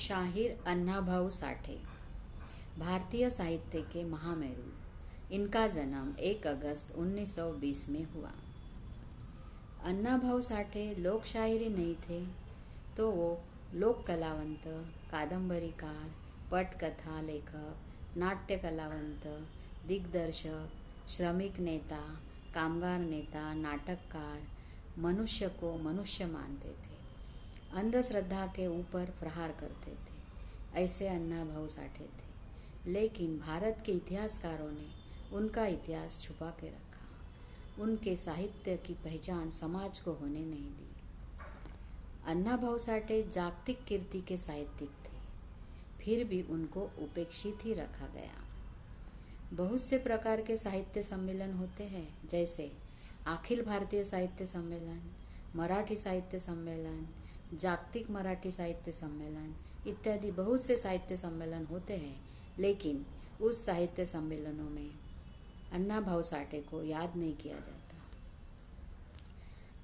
शाहीर अण्णाभाऊ साठे भारतीय साहित्य के महामेरू। इनका जन्म 1 अगस्त 1920 में हुआ। अण्णाभाऊ साठे लोक शायरी नहीं थे तो वो लोक कलावंत, कादंबरीकार, पटकथा लेखक, नाट्य कलावंत, दिग्दर्शक, श्रमिक नेता, कामगार नेता, नाटककार, मनुष्य को मनुष्य मानते थे, अंधश्रद्धा के ऊपर प्रहार करते थे। ऐसे अण्णाभाऊ साठे थे। लेकिन भारत के इतिहासकारों ने उनका इतिहास छुपा के रखा। उनके साहित्य की पहचान समाज को होने नहीं दी। अण्णाभाऊ साठे जागतिक कीर्ति के साहित्यिक थे, फिर भी उनको उपेक्षित ही रखा गया। बहुत से प्रकार के साहित्य सम्मेलन होते हैं, जैसे अखिल भारतीय साहित्य सम्मेलन, मराठी साहित्य सम्मेलन, जागतिक मराठी साहित्य सम्मेलन इत्यादि बहुत से साहित्य सम्मेलन होते हैं। लेकिन उस साहित्य सम्मेलनों में अण्णाभाऊ साठे को याद नहीं किया जाता।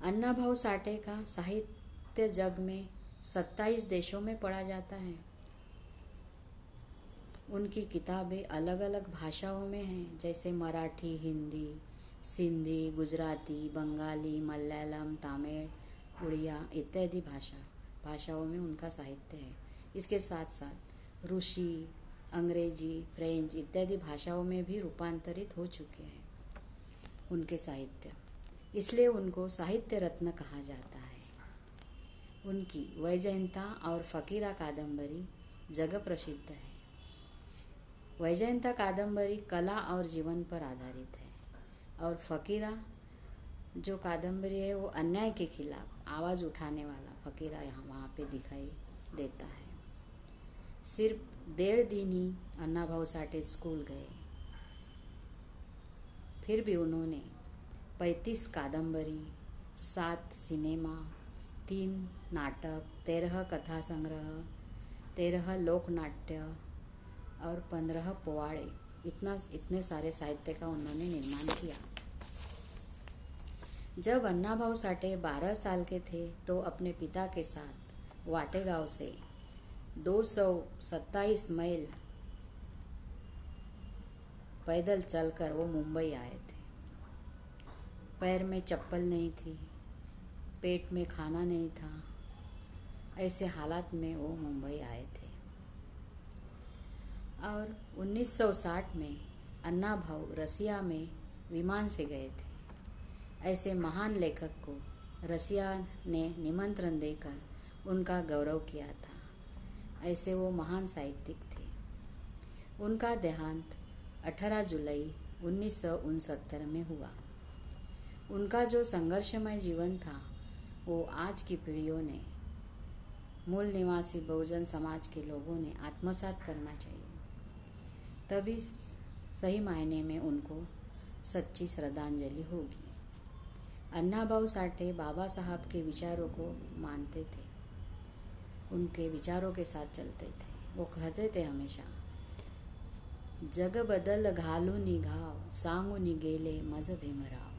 अण्णाभाऊ साठे का साहित्य जग में 27 देशों में पढ़ा जाता है। उनकी किताबें अलग अलग भाषाओं में हैं, जैसे मराठी, हिंदी, सिंधी, गुजराती, बंगाली, मलयालम, तमिल, उड़िया इत्यादि भाषाओं में उनका साहित्य है। इसके साथ साथ रूसी, अंग्रेजी, फ्रेंच इत्यादि भाषाओं में भी रूपांतरित हो चुके हैं उनके साहित्य। इसलिए उनको साहित्य रत्न कहा जाता है। उनकी वैजयंता और फकीरा कादंबरी जग प्रसिद्ध है। वैजयंता कादंबरी कला और जीवन पर आधारित है और फकीरा जो कादंबरी है वो अन्याय के खिलाफ आवाज़ उठाने वाला फकीरा यहाँ वहाँ पे दिखाई देता है। सिर्फ 1.5 दिन ही अण्णाभाऊ साठे स्कूल गए, फिर भी उन्होंने 35 कादंबरी, 7 सिनेमा, 3 नाटक, 13 कथा संग्रह, 13 लोकनाट्य और 15 पोवाड़े इतने सारे साहित्य का उन्होंने निर्माण किया। जब अण्णाभाऊ साठे 12 साल के थे तो अपने पिता के साथ वाटे गांव से 227 मील पैदल चलकर वो मुंबई आए थे। पैर में चप्पल नहीं थी, पेट में खाना नहीं था। ऐसे हालात में वो मुंबई आए थे और 1960 में अण्णाभाऊ रसिया में विमान से गए थे। ऐसे महान लेखक को रसिया ने निमंत्रण देकर उनका गौरव किया था। ऐसे वो महान साहित्यिक थे। उनका देहांत 18 जुलाई 1969 में हुआ। उनका जो संघर्षमय जीवन था वो आज की पीढ़ियों ने, मूल निवासी बहुजन समाज के लोगों ने आत्मसात करना चाहिए। तभी सही मायने में उनको सच्ची श्रद्धांजलि होगी। अण्णाभाऊ साठे बाबा साहब के विचारों को मानते थे, उनके विचारों के साथ चलते थे। वो कहते थे हमेशा, जग बदल घालूनी घाव, सांगूनी गेले मज भीमराव।